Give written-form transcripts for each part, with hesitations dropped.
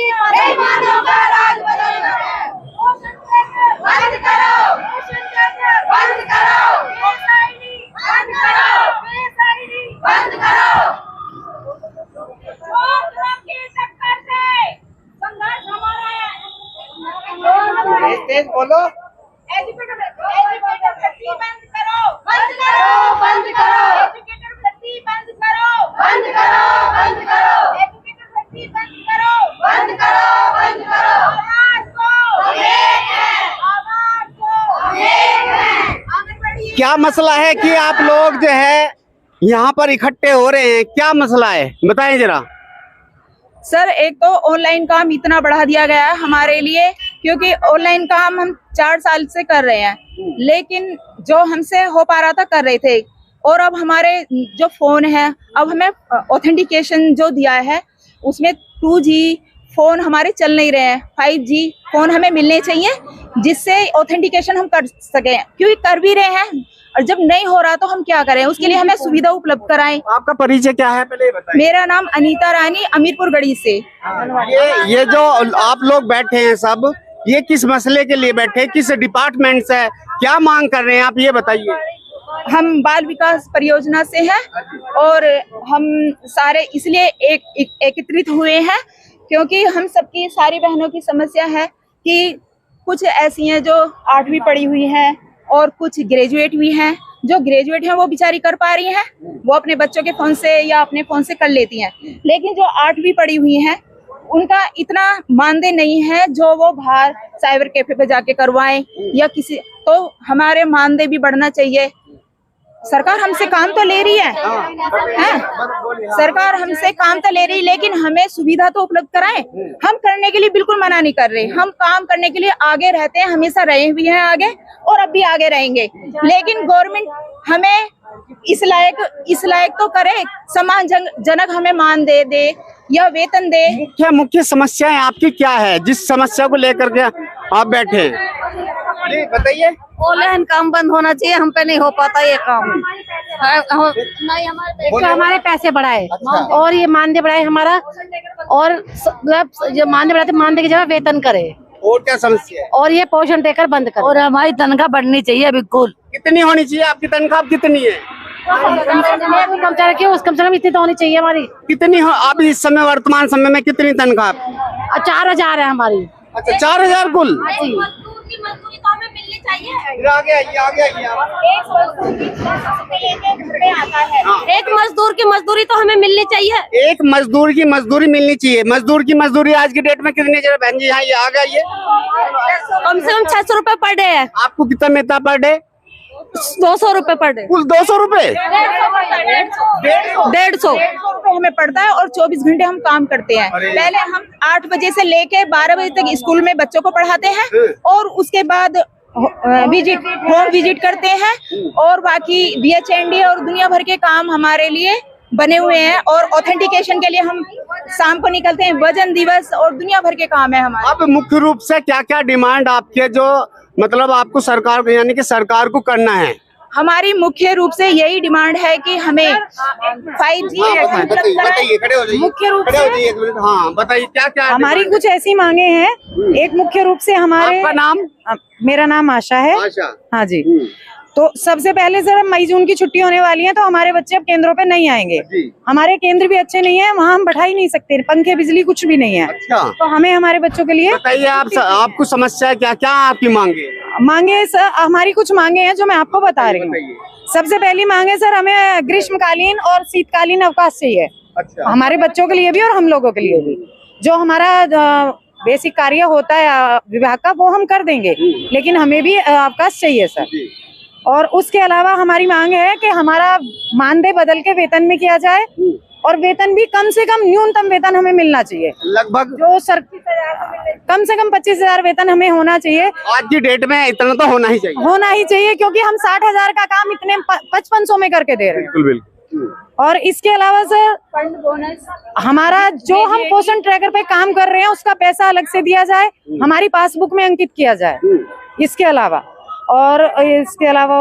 बेईमानों का राज बदलना है। बंद करो, बंद करो, बंद करो, बंद करो। संघर्ष हमारा है। तेज बोलो। एजुकेटेड भर्ती बंद करो, बंद करो, बंद करो। एजुकेटेड भर्ती बंद करो, बंद करो, बंद करो। एजुकेटेड भर्ती बंद करो, बंद करो, बंद करो। आवाज को हम एक हैं, आवाज को हम एक हैं। आगे बढ़िए। क्या मसला है कि आप लोग जो है यहाँ पर इकट्ठे हो रहे हैं, क्या मसला है बताएं जरा। सर एक तो ऑनलाइन काम इतना बढ़ा दिया गया है हमारे लिए, क्योंकि ऑनलाइन काम हम 4 साल से कर रहे हैं, लेकिन जो हमसे हो पा रहा था कर रहे थे। और अब हमारे जो फोन है, अब हमें ऑथेंटिकेशन जो दिया है उसमें 2G फोन हमारे चल नहीं रहे हैं, 5G फोन हमें मिलने चाहिए जिससे ऑथेंटिकेशन हम कर सकें, क्योंकि कर भी रहे हैं और जब नहीं हो रहा तो हम क्या करें, उसके लिए हमें सुविधा उपलब्ध कराएं। आपका परिचय क्या है पहले बताइए। मेरा नाम अनीता रानी, अमीरपुर गढ़ी से। ये जो आप लोग बैठे हैं सब, ये किस मसले के लिए बैठे, किस डिपार्टमेंट से, क्या मांग कर रहे हैं आप ये बताइए। हम बाल विकास परियोजना से हैं और हम सारे इसलिए एकत्रित हुए हैं क्योंकि हम सबकी सारी बहनों की समस्या है कि कुछ ऐसी हैं जो 8वीं पढ़ी हुई हैं और कुछ ग्रेजुएट भी हैं। जो ग्रेजुएट हैं वो बेचारी कर पा रही हैं, वो अपने बच्चों के फोन से या अपने फोन से कर लेती हैं, लेकिन जो 8वीं पढ़ी हुई हैं उनका इतना मानदेय नहीं है जो वो बाहर साइबर कैफे पे जाके करवाएं या किसी, तो हमारे मानदेय भी बढ़ना चाहिए। सरकार हमसे काम तो ले रही है, सरकार हमसे काम तो ले रही है, लेकिन हमें सुविधा तो उपलब्ध कराएं। हम करने के लिए बिल्कुल मना नहीं कर रहे, हम काम करने के लिए आगे रहते हैं, हमेशा रहे भी हैं आगे और अब भी आगे रहेंगे, लेकिन गवर्नमेंट हमें इस लायक तो करे, सम्मानजनक हमें मान दे या वेतन दे। मुख्य समस्याएं आपकी क्या है जिस समस्या को लेकर के आप बैठे हैं, बताइए। ऑनलाइन काम बंद होना चाहिए, हम पे नहीं हो पाता ये काम। नहीं हमारे पैसे बढ़ाए और ये मानदेय बढ़ाए हमारा, और मतलब जो मानदेय बढ़ाते मानदेय की जगह वेतन करे। और क्या समस्या है? और ये पोषण देकर बंद करे और हमारी तनख्वाह बढ़नी चाहिए बिल्कुल। कितनी होनी चाहिए आपकी तनख्वाह, कितनी है? कर्मचारी की उस कम से कम इतनी तो होनी चाहिए हमारी। कितनी हो आप इस समय, वर्तमान समय में कितनी तनख्वाह? 4000 है हमारी। अच्छा 4000 कुल। मजदूरी तो हमें मिलनी चाहिए। आगे आइए। एक मजदूर की मजदूरी तो हमें मिलनी चाहिए। एक मजदूर की मजदूरी मिलनी चाहिए। मजदूर की मजदूरी आज की डेट में कितनी, जरा बहन जी यहाँ ये आ गई, कम से कम 600 रुपए पर डे है। आपको कितना मिलता पर डे? 200 रुपए पर डे। कुल 200 रुपए? 150 रुपए हमें पड़ता है और 24 घंटे हम काम करते हैं। पहले हम 8 बजे से लेके 12 बजे तक स्कूल में बच्चों को पढ़ाते हैं और उसके बाद होम विजिट करते हैं और बाकी BHND और दुनिया भर के काम हमारे लिए बने हुए हैं। और ऑथेंटिकेशन के लिए हम शाम को निकलते हैं, वजन दिवस और दुनिया भर के काम है हमारे। अब मुख्य रूप से क्या क्या डिमांड आपके, जो मतलब आपको सरकार, यानी कि सरकार को करना है? हमारी मुख्य रूप से यही डिमांड है कि हमें 5G बताइए, खड़े हो जाइए, मुख्य रूप खड़े हो से। जाइए एक मिनट। हाँ बताइए क्या क्या हमारी कुछ ऐसी मांगे हैं। एक मुख्य रूप से हमारे, आपका नाम? मेरा नाम आशा है। आशा। हाँ जी। तो सबसे पहले सर, मई जून की छुट्टी होने वाली है तो हमारे बच्चे अब केंद्रों पे नहीं आएंगे। हमारे केंद्र भी अच्छे नहीं है, वहाँ हम बैठा ही नहीं सकते, पंखे बिजली कुछ भी नहीं है। अच्छा। तो हमें हमारे बच्चों के लिए बताइए, आपको समस्या क्या क्या आपकी मांगे सर, हमारी कुछ मांगे हैं जो मैं आपको बता रही हूँ। सबसे पहली मांग है सर, हमें ग्रीष्मकालीन और शीतकालीन अवकाश चाहिए। अच्छा। हमारे बच्चों के लिए भी और हम लोगों के लिए भी। जो हमारा बेसिक कार्य होता है विभाग का वो हम कर देंगे, लेकिन हमें भी अवकाश चाहिए सर। और उसके अलावा हमारी मांग है कि हमारा मानदेय बदल के वेतन में किया जाए और वेतन भी कम से कम न्यूनतम वेतन हमें मिलना चाहिए। लगभग जो सर कम से कम 25,000 वेतन हमें होना चाहिए। आज की डेट में इतना तो होना ही चाहिए, क्योंकि हम 60,000 का काम इतने 5500 में करके दे रहे हैं। बिल्कुल। और इसके अलावा सर, फंड बोनस हमारा जो हम पोषण ट्रैकर पे काम कर रहे हैं उसका पैसा अलग से दिया जाए, हमारी पासबुक में अंकित किया जाए। इसके अलावा और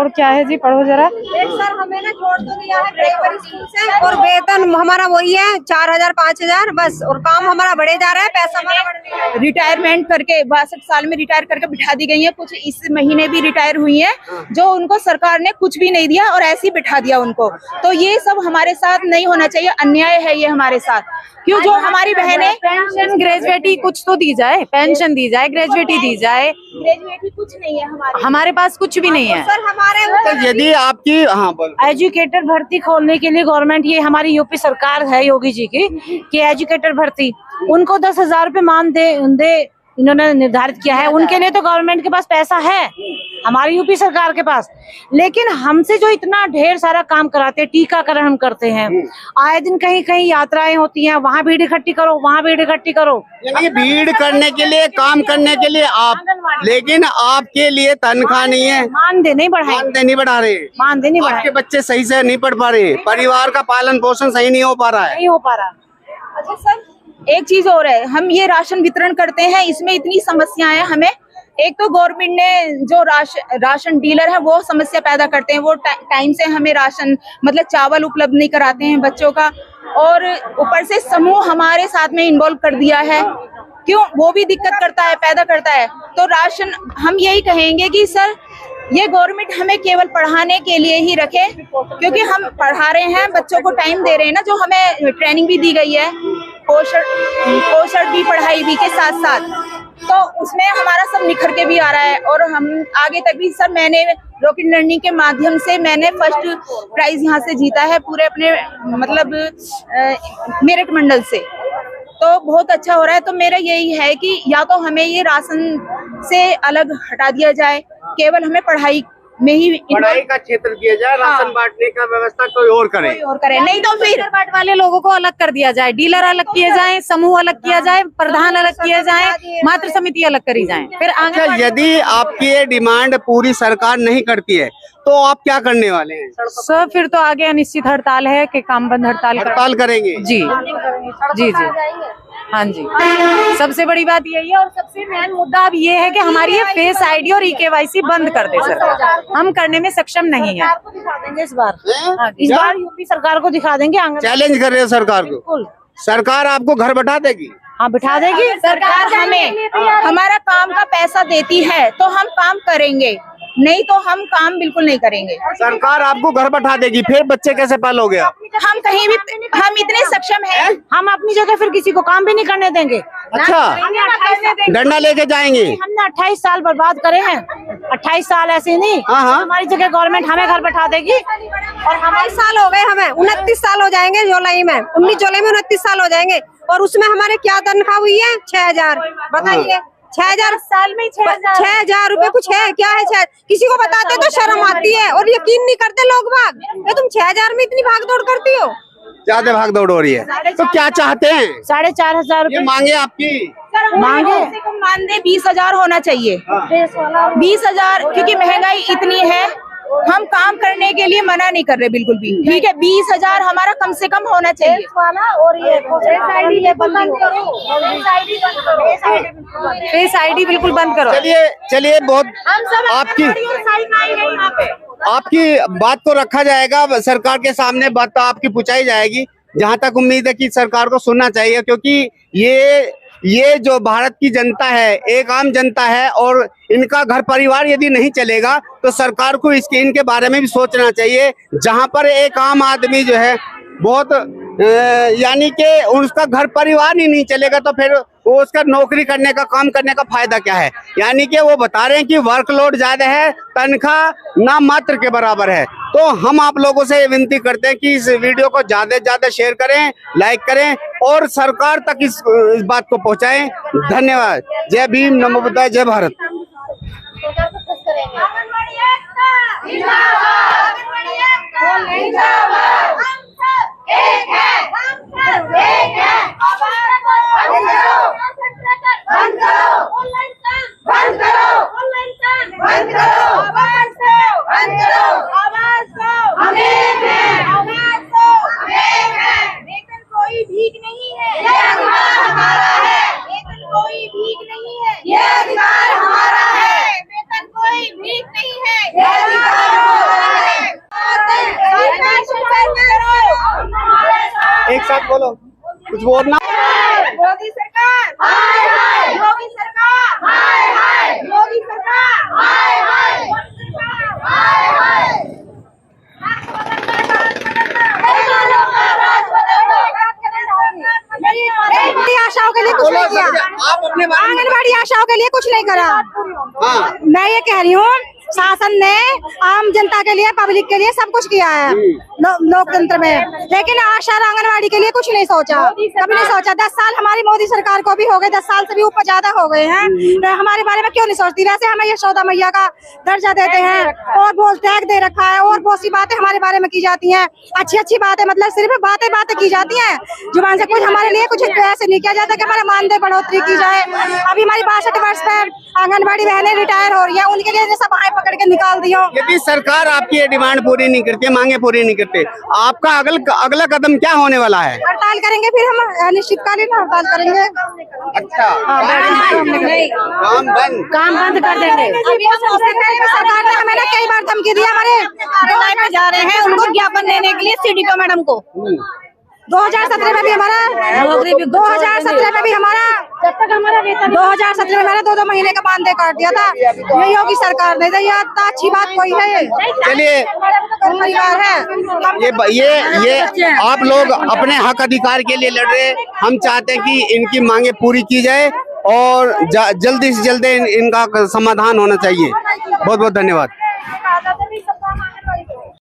क्या है जी, पढ़ो जरा। सर हमें ना छोड़ तो दिया है प्राइमरी स्कूल से और वेतन हमारा वही है 4000 5000 बस, और काम हमारा बढ़े जा रहा है, रिटायरमेंट करके 62 साल में रिटायर करके बिठा दी गई है। कुछ इस महीने भी रिटायर हुई हैं, जो उनको सरकार ने कुछ भी नहीं दिया और ऐसे ही बिठा दिया उनको। तो ये सब हमारे साथ नहीं होना चाहिए, अन्याय है ये हमारे साथ। क्यों जो हमारी बहनें पेंशन ग्रेजुएटी कुछ तो दी जाए, पेंशन दी जाए, ग्रेजुएटी दी जाए। ग्रेजुएटी कुछ नहीं है हमारे पास कुछ भी नहीं है सर। हमारे तो यदि आपकी हाँ बोलो एजुकेटर भर्ती खोलने के लिए गवर्नमेंट, ये हमारी यूपी सरकार है योगी जी की, कि एजुकेटर भर्ती उनको 10,000 रुपए मान दे इन्होंने निर्धारित किया है। उनके लिए तो गवर्नमेंट के पास पैसा है, हमारी यूपी सरकार के पास। लेकिन हमसे जो इतना ढेर सारा काम कराते हैं, टीकाकरण हम करते हैं, आए दिन कहीं कहीं यात्राएं होती हैं, वहाँ भीड़ इकट्ठी करो, वहाँ भीड़ इकट्ठी करो। यानी भीड़ करने के लिए, काम करने के लिए आप, लेकिन आपके लिए तनख्वाह नहीं है, मानदेय नहीं बढ़ाए, मानदेय नहीं बढ़ा रहे, मानदेय नहीं बढ़ाए, आपके बच्चे सही से नहीं पढ़ पा रहे, परिवार का पालन पोषण सही नहीं हो पा रहा है। नहीं हो पा रहा। अच्छा सर, एक चीज और है, हम ये राशन वितरण करते हैं, इसमें इतनी समस्याएं हैं हमें। एक तो गवर्नमेंट ने जो राशन डीलर है वो समस्या पैदा करते हैं, वो टाइम से हमें राशन मतलब चावल उपलब्ध नहीं कराते हैं बच्चों का, और ऊपर से समूह हमारे साथ में इन्वॉल्व कर दिया है। क्यों, वो भी दिक्कत करता है, पैदा करता है। तो राशन हम यही कहेंगे कि सर ये गवर्नमेंट हमें केवल पढ़ाने के लिए ही रखे, क्योंकि हम पढ़ा रहे हैं, बच्चों को टाइम दे रहे हैं ना, जो हमें ट्रेनिंग भी दी गई है, पोषण भी पढ़ाई भी के साथ साथ, तो उसमें हमारा सब निखर के भी आ रहा है। और हम आगे तक भी सर, मैंने रॉकेट लर्निंग के माध्यम से मैंने फर्स्ट प्राइज यहाँ से जीता है पूरे अपने मतलब मेरिट मंडल से, तो बहुत अच्छा हो रहा है। तो मेरा यही है कि या तो हमें ये राशन से अलग हटा दिया जाए, केवल हमें पढ़ाई में ही पढ़ाई का क्षेत्र किया जाए, राशन बांटने का व्यवस्था कोई और करे, नहीं तो फिर बाट वाले लोगों को अलग कर दिया जाए, डीलर अलग किए जाए, समूह अलग किया जाए, प्रधान अलग किया जाए, मातृ समिति अलग करी जाए। फिर अच्छा, यदि आपकी ये डिमांड पूरी सरकार नहीं करती है तो आप क्या करने वाले हैं? सर फिर तो आगे अनिश्चित हड़ताल है कि काम बंद हड़ताल करेंगे। जी जी जी हाँ जी, सबसे बड़ी बात यही है। और सबसे मेन मुद्दा अब ये है कि हमारी ये फेस आईडी और EKYC बंद कर दे सरकार, हम करने में सक्षम नहीं है। दिखा देंगे इस बार, इस बार यूपी सरकार को दिखा देंगे। चैलेंज कर रहे हो सरकार को, सरकार आपको घर बैठा देगी? हाँ बिठा देगी सरकार। हमें हमारा काम का पैसा देती है तो हम काम करेंगे, नहीं तो हम काम बिल्कुल नहीं करेंगे। सरकार आपको घर बैठा देगी, फिर बच्चे कैसे पालोगे आप? हम कहीं भी, हम इतने सक्षम हैं, हम अपनी जगह फिर किसी को काम भी नहीं करने देंगे। अच्छा, डंडा लेके जाएंगे? हमने 28 साल बर्बाद करे हैं, 28 साल ऐसे नहीं। हाँ। हमारी जगह गवर्नमेंट हमें घर बैठा देगी। और हमारे साल हो गए, हमें 29 साल हो जाएंगे जुलाई में, 19 जुलाई में 29 साल हो जाएंगे। और उसमें हमारे क्या तनख्वाह हुई है? 6,000। बताइए, 6,000 साल में 6,000 रुपए कुछ है क्या है? 6 किसी को बताते तो शर्म आती है और यकीन नहीं करते लोग बाग। ये तुम 6,000 में इतनी भाग दौड़ करती हो? ज्यादा भाग दौड़ हो रही है, तो क्या चाहते हैं? 4,500 ये मांगे आपकी? मांगे मानदेय 20,000 होना चाहिए, 20,000, क्योंकि महंगाई इतनी है। हम काम करने के लिए मना नहीं कर रहे बिल्कुल भी, ठीक है, 20,000 हमारा कम से कम होना चाहिए। और ये फेस आईडी बिल्कुल बंद करो। चलिए बहुत आपकी बात को रखा जाएगा, सरकार के सामने बात तो आपकी पूछाई जाएगी। जहां तक उम्मीद है कि सरकार को सुनना चाहिए, क्योंकि ये जो भारत की जनता है, एक आम जनता है, और इनका घर परिवार यदि नहीं चलेगा तो सरकार को इनके बारे में भी सोचना चाहिए। जहां पर एक आम आदमी जो है बहुत यानी कि उसका घर परिवार ही नहीं चलेगा तो फिर वो उसका नौकरी करने का, काम करने का फायदा क्या है? यानी कि वो बता रहे हैं कि वर्कलोड ज्यादा है, तनख्वाह ना मात्र के बराबर है। तो हम आप लोगों से विनती करते हैं कि इस वीडियो को ज्यादा से ज्यादा शेयर करें, लाइक करें और सरकार तक इस बात को पहुंचाएं। धन्यवाद। जय भीम, नमो बुद्धाय, जय भारत। एक है, हम सब एक है। बंद करो, ऑनलाइन काम बंद करो, ऑनलाइन काम बंद करो, आवाज दो, बंद करो, आवाज दो, हम एक हैं, आवाज दो, हम एक हैं। वेतन कोई भीख नहीं है, ये अधिकार हमारा है। वेतन कोई भीख नहीं है, ये अधिकार हमारा है। वेतन कोई भीख नहीं है, ये अधिकार हमारा है। एक साथ बोलो, कुछ बोलना। मोदी सरकार आप अपने बारे में आंगनबाड़ी आशाओं के लिए कुछ नहीं करा। हाँ मैं ये कह रही हूँ शासन ने आम जनता के लिए, पब्लिक के लिए सब कुछ किया है लोकतंत्र में, लेकिन आशा और आंगनबाड़ी के लिए कुछ नहीं सोचा, कभी नहीं सोचा। 10 साल हमारी मोदी सरकार को भी हो गए, 10 साल से भी ऊपर ज्यादा हो गए हैं, तो हमारे बारे में क्यों नहीं सोचती? वैसे हमें यशोदा मैया का दर्जा देते हैं और बोल टैग दे रखा है और बहुत सी बातें हमारे बारे में की जाती हैं, अच्छी अच्छी बातें, मतलब सिर्फ बातें की जाती हैं, जुबान से कुछ हमारे लिए कुछ ऐसे नहीं किया जाता कि हमारे मानदेय बढ़ोतरी की जाए। अभी हमारी 62 वर्ष पे आंगनबाड़ी बहनें रिटायर हो रही है, उनके लिए जैसा बाहें पकड़ के निकाल दियो। यदि सरकार आपकी ये डिमांड पूरी नहीं करती, मांगे पूरी नहीं करते, आपका अगला कदम क्या होने वाला है? हड़ताल करेंगे, फिर हम अनिश्चितकालीन हड़ताल करेंगे। अच्छा, काम बंद कर देंगे। अभी हम उससे पहले भी सरकार ने हमें ना कई बार धमकी दी, हमारे न्याय पे जा रहे हैं उनको ज्ञापन देने के लिए सीडीओ मैडम को। 2017 में भी हमारा 2017 में भी हमारा जब तक हमारा वेतन 2017 में मैंने 2 महीने का मानदेय काट दिया था, ये योगी सरकार ने दिया। अच्छी बात कोई है? चलिए, परिवार है ये आप लोग अपने हक अधिकार के लिए लड़ रहे हैं, हम चाहते हैं कि इनकी मांगे पूरी की जाए और जल्दी से जल्दी इनका समाधान होना चाहिए। बहुत बहुत धन्यवाद।